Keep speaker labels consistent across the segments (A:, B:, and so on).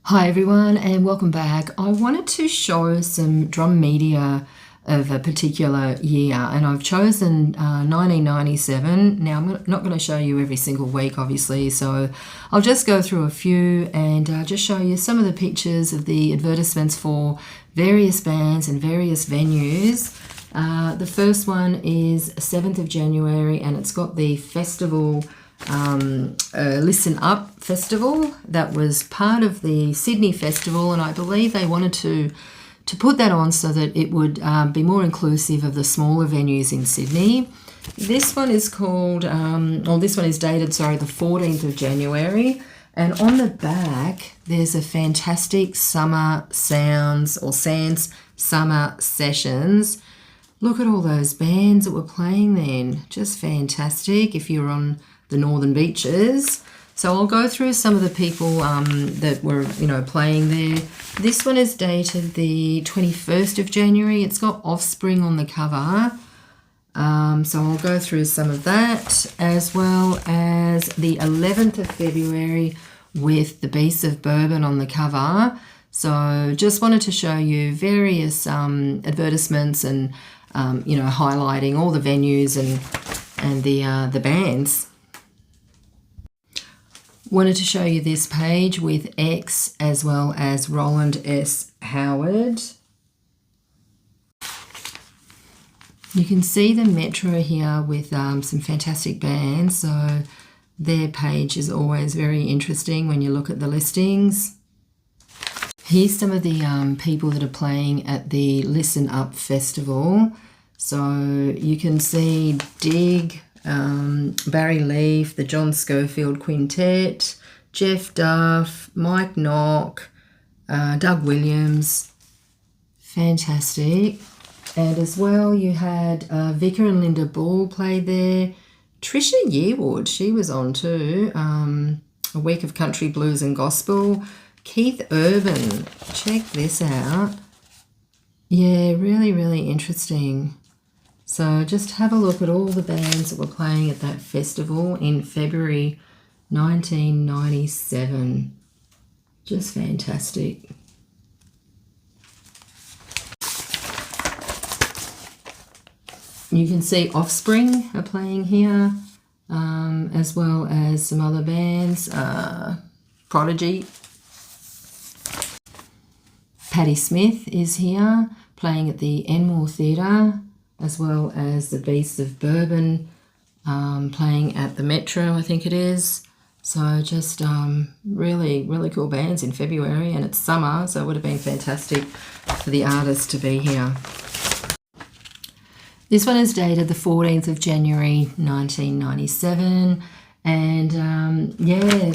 A: Hi everyone and welcome back. I wanted to show some drum media of a particular year and I've chosen 1997. Now I'm not going to show you every single week obviously, so I'll just go through a few and just show you some of the pictures of the advertisements for various bands and various venues. The first one is 7th of January and it's got the festival Listen Up festival that was part of the Sydney festival, and I believe they wanted to put that on so that it would be more inclusive of the smaller venues in Sydney. This one is called, this one is dated, the 14th of January, and on the back there's a fantastic summer sounds or Sands summer sessions. Look at all those bands that were playing then, just fantastic if you're on the northern beaches. So I'll go through some of the people that were playing there. This one is dated the 21st of January. It's got Offspring on the cover. So I'll go through some of that, as well as the 11th of February with the Beasts of Bourbon on the cover. So just wanted to show you various advertisements and highlighting all the venues and the bands. Wanted to show you this page with X as well as Roland S. Howard. You can see the Metro here with some fantastic bands, so their page is always very interesting when you look at the listings. Here's some of the people that are playing at the Listen Up Festival. So you can see Dig, Barry Leaf, the John Schofield Quintet, Jeff Duff, Mike Knock, Doug Williams. Fantastic. And as well you had Vicar and Linda Ball played there. Trisha Yearwood, she was on too. A week of country blues and gospel. Keith Urban, check this out. Yeah, really, really interesting. So just have a look at all the bands that were playing at that festival in February 1997. Just fantastic. You can see Offspring are playing here, as well as some other bands. Prodigy. Patti Smith is here playing at the Enmore Theatre, as well as the Beasts of Bourbon playing at the Metro, I think it is. So just really, really cool bands in February, and it's summer, so it would have been fantastic for the artists to be here. This one is dated the 14th of January 1997, and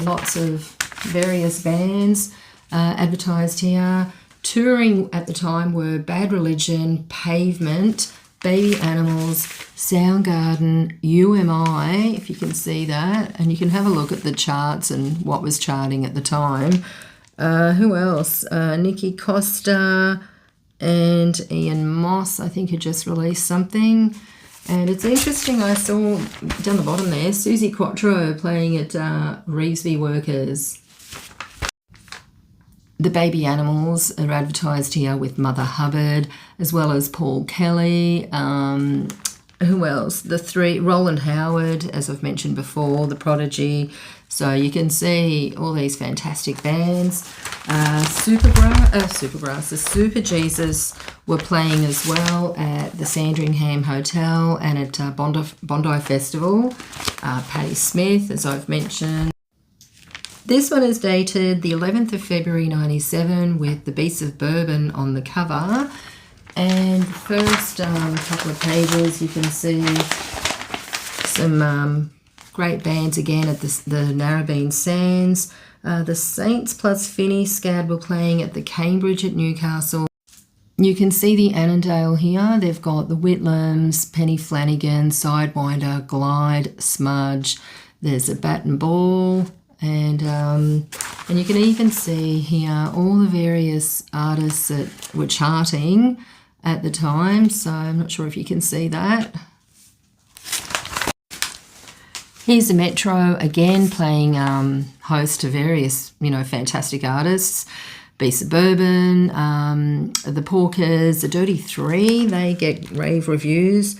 A: lots of various bands advertised here. Touring at the time were Bad Religion, Pavement, Baby Animals, Soundgarden, UMI, if you can see that, and you can have a look at the charts and what was charting at the time. Who else? Nikki Costa and Ian Moss, I think, had just released something. And it's interesting, I saw down the bottom there, Susie Quattro playing at Revesby Workers. The Baby Animals are advertised here with Mother Hubbard, as well as Paul Kelly. Who else? The three, Roland Howard, as I've mentioned before, the Prodigy. So you can see all these fantastic bands. Supergrass, the Super Jesus were playing as well at the Sandringham Hotel and at Bondi Festival. Patti Smith, as I've mentioned. This one is dated the 11th of February 97 with the Beasts of Bourbon on the cover. And the first couple of pages you can see some great bands again at the Narrabeen Sands. The Saints plus Finney Scad were playing at the Cambridge at Newcastle. You can see the Annandale here. They've got the Whitlams, Penny Flanagan, Sidewinder, Glide, Smudge. There's a Bat and Ball. And you can even see here all the various artists that were charting at the time. So I'm not sure if you can see that. Here's the Metro again, playing host to various, fantastic artists. Be Suburban, the Porkers, the Dirty Three, they get rave reviews.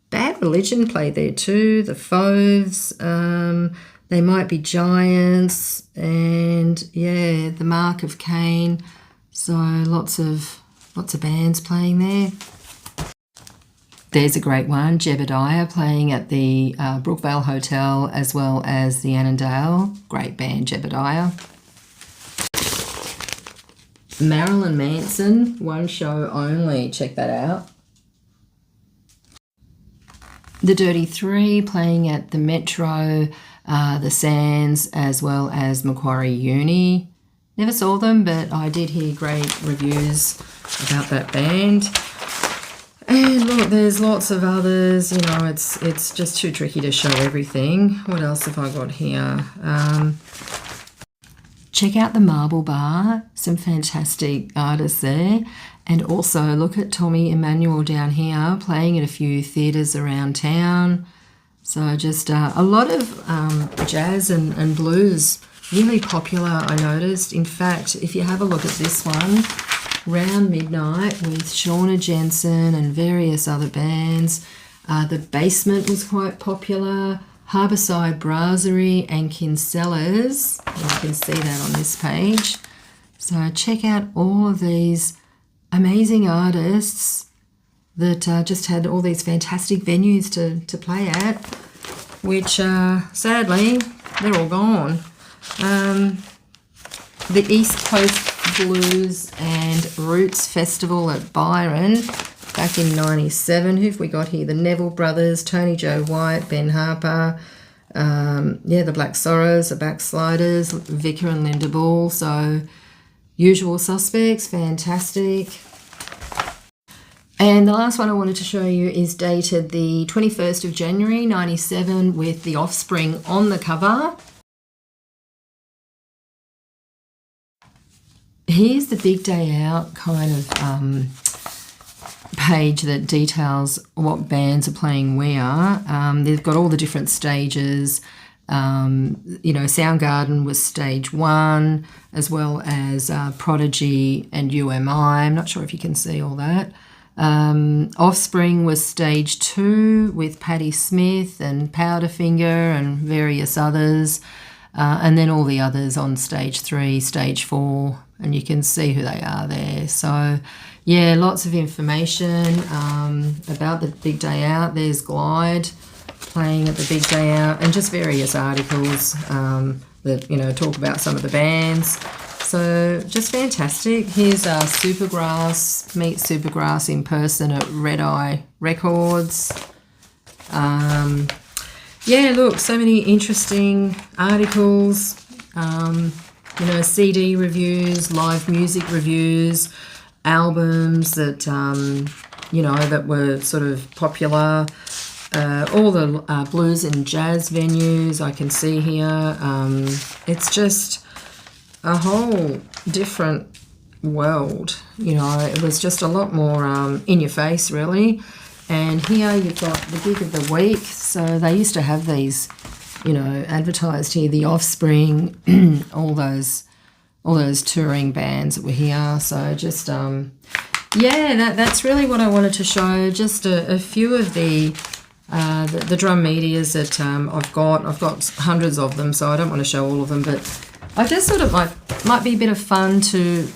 A: Bad Religion played there too. The Fauves, They Might Be Giants, and yeah, the Mark of Cain. So lots of bands playing there. There's a great one, Jebediah, playing at the Brookvale Hotel as well as the Annandale. Great band, Jebediah. Marilyn Manson, one show only. Check that out. The Dirty Three playing at the Metro, the Sands, as well as Macquarie Uni. Never saw them, but I did hear great reviews about that band. And look, there's lots of others. It's just too tricky to show everything. What else have I got here? Check out the Marble Bar, some fantastic artists there. And also look at Tommy Emmanuel down here playing at a few theatres around town. So just a lot of jazz and blues, really popular, I noticed. In fact, if you have a look at this one, Round Midnight with Shauna Jensen and various other bands. The Basement was quite popular. Harbourside Brasserie and Kinsellas. You can see that on this page. So check out all of these amazing artists that just had all these fantastic venues to play at, which sadly, they're all gone. The East Coast Blues and Roots Festival at Byron back in 97. Who've we got here? The Neville Brothers, Tony Joe White, Ben Harper, the Black Sorrows, the Backsliders, Vicar and Linda Ball. So Usual Suspects, fantastic. And the last one I wanted to show you is dated the 21st of January 97 with The Offspring on the cover. Here's the Big Day Out kind of page that details what bands are playing where. They've got all the different stages. Soundgarden was stage 1, as well as Prodigy and UMI. I'm not sure if you can see all that. Offspring was stage 2 with Patti Smith and Powderfinger and various others. And then all the others on stage 3, stage 4, and you can see who they are there. So, yeah, lots of information about the Big Day Out. There's Glide playing at the Big Day Out, and just various articles that, talk about some of the bands. So, just fantastic. Here's Supergrass, meet Supergrass in person at Red Eye Records. Look, so many interesting articles, CD reviews, live music reviews, albums that, that were sort of popular, all the blues and jazz venues I can see here. It's just a whole different world, it was just a lot more in your face, really. And here you've got the gig of the week. So they used to have these, advertised here, The Offspring, all those touring bands that were here. So just, that's really what I wanted to show. Just a few of the drum medias that I've got. I've got hundreds of them, so I don't want to show all of them. But I just sort of might be a bit of fun to,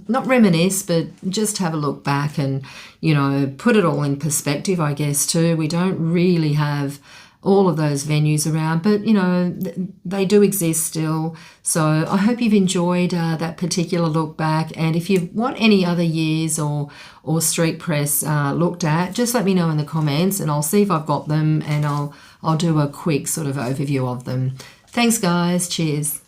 A: not reminisce, but just have a look back and, put it all in perspective, I guess, too. We don't really have all of those venues around, but, they do exist still. So I hope you've enjoyed that particular look back. And if you want any other years or street press looked at, just let me know in the comments and I'll see if I've got them, and I'll do a quick sort of overview of them. Thanks, guys. Cheers.